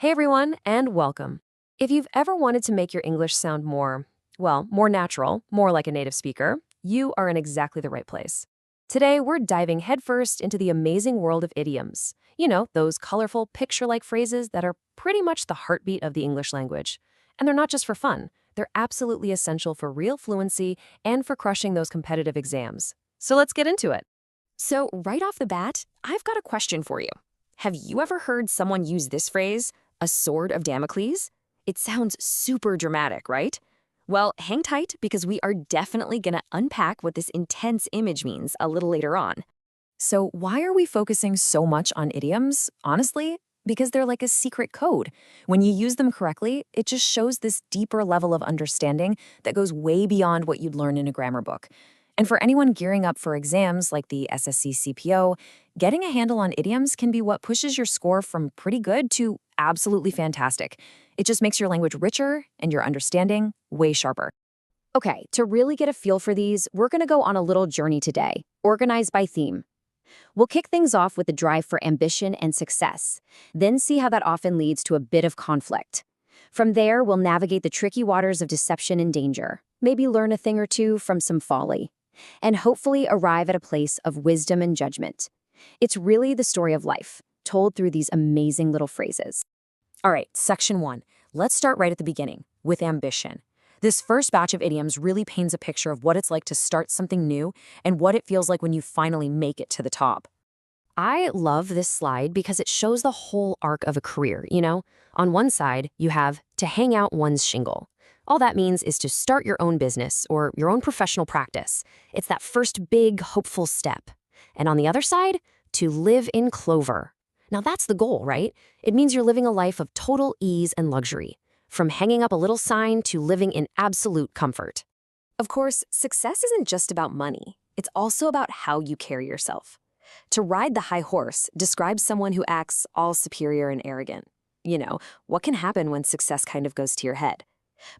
Hey everyone, and welcome. If you've ever wanted to make your English sound more natural, more like a native speaker, you are in exactly the right place. Today, we're diving headfirst into the amazing world of idioms. You know, those colorful, picture-like phrases that are pretty much the heartbeat of the English language. And they're not just for fun. They're absolutely essential for real fluency and for crushing those competitive exams. So let's get into it. So, right off the bat, I've got a question for you. Have you ever heard someone use this phrase, a sword of Damocles? It sounds super dramatic, right? Well, hang tight because we are definitely going to unpack what this intense image means a little later on. So, why are we focusing so much on idioms? Honestly, because they're like a secret code. When you use them correctly, it just shows this deeper level of understanding that goes way beyond what you'd learn in a grammar book. And for anyone gearing up for exams like the SSC CPO, getting a handle on idioms can be what pushes your score from pretty good to absolutely fantastic. It just makes your language richer and your understanding way sharper. Okay, to really get a feel for these, we're going to go on a little journey today, organized by theme. We'll kick things off with the drive for ambition and success, then see how that often leads to a bit of conflict. From there, we'll navigate the tricky waters of deception and danger, maybe learn a thing or two from some folly, and hopefully arrive at a place of wisdom and judgment. It's really the story of life, told through these amazing little phrases. All right, section 1. Let's start right at the beginning, with ambition. This first batch of idioms really paints a picture of what it's like to start something new and what it feels like when you finally make it to the top. I love this slide because it shows the whole arc of a career, you know? On one side, you have to hang out one's shingle. All that means is to start your own business or your own professional practice. It's that first big, hopeful step. And on the other side, to live in clover. Now that's the goal, right? It means you're living a life of total ease and luxury, from hanging up a little sign to living in absolute comfort. Of course, success isn't just about money. It's also about how you carry yourself. To ride the high horse describes someone who acts all superior and arrogant. You know, what can happen when success kind of goes to your head?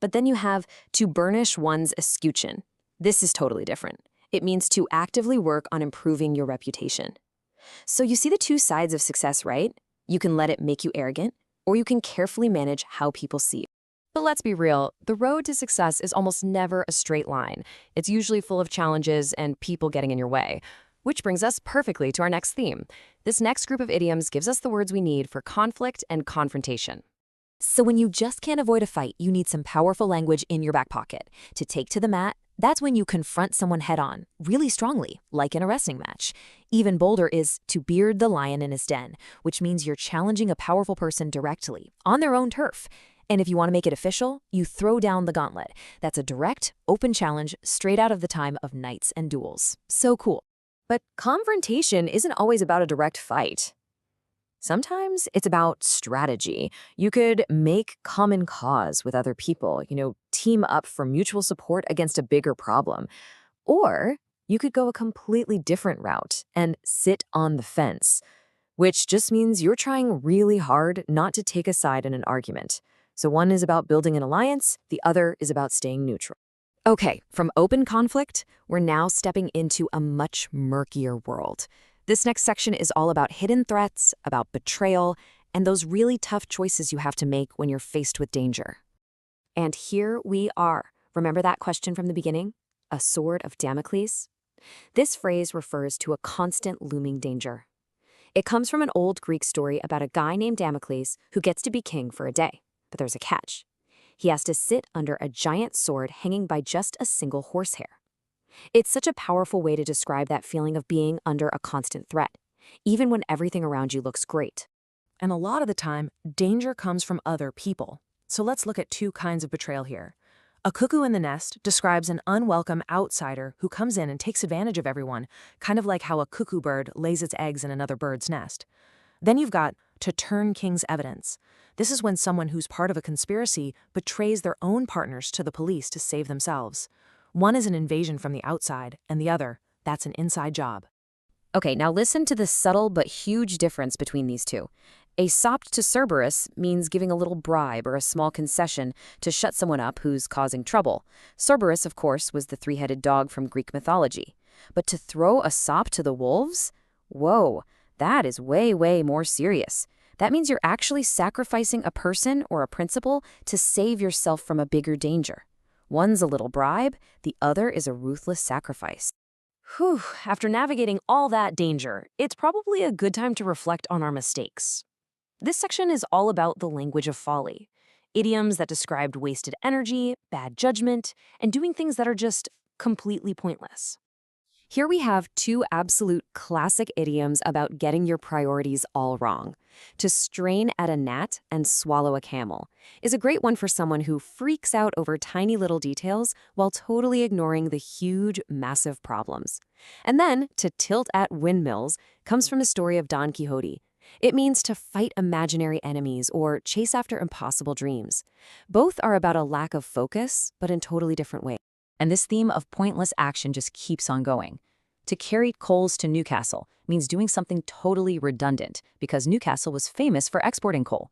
But then you have to burnish one's escutcheon. This is totally different. It means to actively work on improving your reputation. So you see the two sides of success, right? You can let it make you arrogant, or you can carefully manage how people see you. But let's be real, the road to success is almost never a straight line. It's usually full of challenges and people getting in your way. Which brings us perfectly to our next theme. This next group of idioms gives us the words we need for conflict and confrontation. So when you just can't avoid a fight, you need some powerful language in your back pocket. To take to the mat, that's when you confront someone head-on, really strongly, like in a wrestling match. Even bolder is to beard the lion in his den, which means you're challenging a powerful person directly, on their own turf. And if you want to make it official, you throw down the gauntlet. That's a direct, open challenge straight out of the time of knights and duels. So cool. But confrontation isn't always about a direct fight. Sometimes it's about strategy. You could make common cause with other people, team up for mutual support against a bigger problem. Or you could go a completely different route and sit on the fence, which just means you're trying really hard not to take a side in an argument. So one is about building an alliance, the other is about staying neutral. Okay, from open conflict, we're now stepping into a much murkier world. This next section is all about hidden threats, about betrayal, and those really tough choices you have to make when you're faced with danger. And here we are. Remember that question from the beginning? A sword of Damocles? This phrase refers to a constant looming danger. It comes from an old Greek story about a guy named Damocles who gets to be king for a day. But there's a catch. He has to sit under a giant sword hanging by just a single horsehair. It's such a powerful way to describe that feeling of being under a constant threat, even when everything around you looks great. And a lot of the time, danger comes from other people. So let's look at two kinds of betrayal here. A cuckoo in the nest describes an unwelcome outsider who comes in and takes advantage of everyone, kind of like how a cuckoo bird lays its eggs in another bird's nest. Then you've got to turn king's evidence. This is when someone who's part of a conspiracy betrays their own partners to the police to save themselves. One is an invasion from the outside, and the other, that's an inside job. Okay, now listen to the subtle but huge difference between these two. A sop to Cerberus means giving a little bribe or a small concession to shut someone up who's causing trouble. Cerberus, of course, was the three-headed dog from Greek mythology. But to throw a sop to the wolves? Whoa, that is way, way more serious. That means you're actually sacrificing a person or a principle to save yourself from a bigger danger. One's a little bribe, the other is a ruthless sacrifice. Whew, after navigating all that danger, it's probably a good time to reflect on our mistakes. This section is all about the language of folly, idioms that described wasted energy, bad judgment, and doing things that are just completely pointless. Here we have two absolute classic idioms about getting your priorities all wrong. To strain at a gnat and swallow a camel is a great one for someone who freaks out over tiny little details while totally ignoring the huge, massive problems. And then, to tilt at windmills comes from the story of Don Quixote. It means to fight imaginary enemies or chase after impossible dreams. Both are about a lack of focus, but in totally different ways. And this theme of pointless action just keeps on going. To carry coals to Newcastle means doing something totally redundant because Newcastle was famous for exporting coal.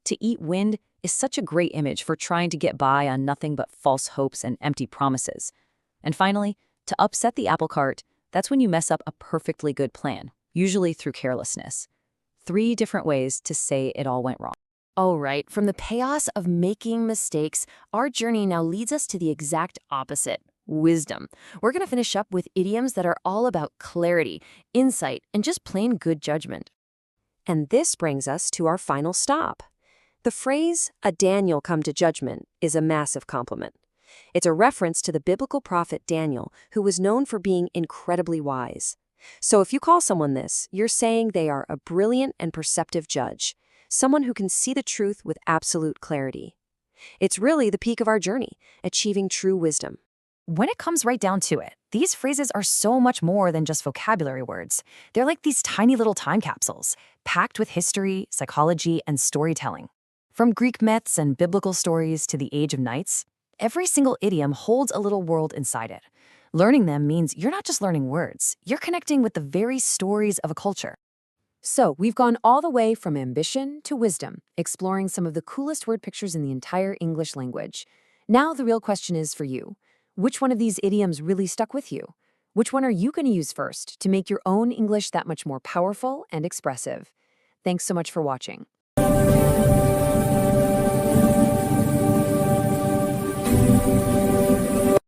To eat wind is such a great image for trying to get by on nothing but false hopes and empty promises. And finally, to upset the apple cart, that's when you mess up a perfectly good plan, usually through carelessness. 3 different ways to say it all went wrong. All right, from the chaos of making mistakes, our journey now leads us to the exact opposite, wisdom. We're going to finish up with idioms that are all about clarity, insight, and just plain good judgment. And this brings us to our final stop. The phrase, "a Daniel come to judgment," is a massive compliment. It's a reference to the biblical prophet Daniel, who was known for being incredibly wise. So if you call someone this, you're saying they are a brilliant and perceptive judge, someone who can see the truth with absolute clarity. It's really the peak of our journey, achieving true wisdom. When it comes right down to it, these phrases are so much more than just vocabulary words. They're like these tiny little time capsules, packed with history, psychology, and storytelling. From Greek myths and biblical stories to the Age of Knights, every single idiom holds a little world inside it. Learning them means you're not just learning words, you're connecting with the very stories of a culture. So, we've gone all the way from ambition to wisdom, exploring some of the coolest word pictures in the entire English language. Now the real question is for you. Which one of these idioms really stuck with you? Which one are you going to use first to make your own English that much more powerful and expressive? Thanks so much for watching.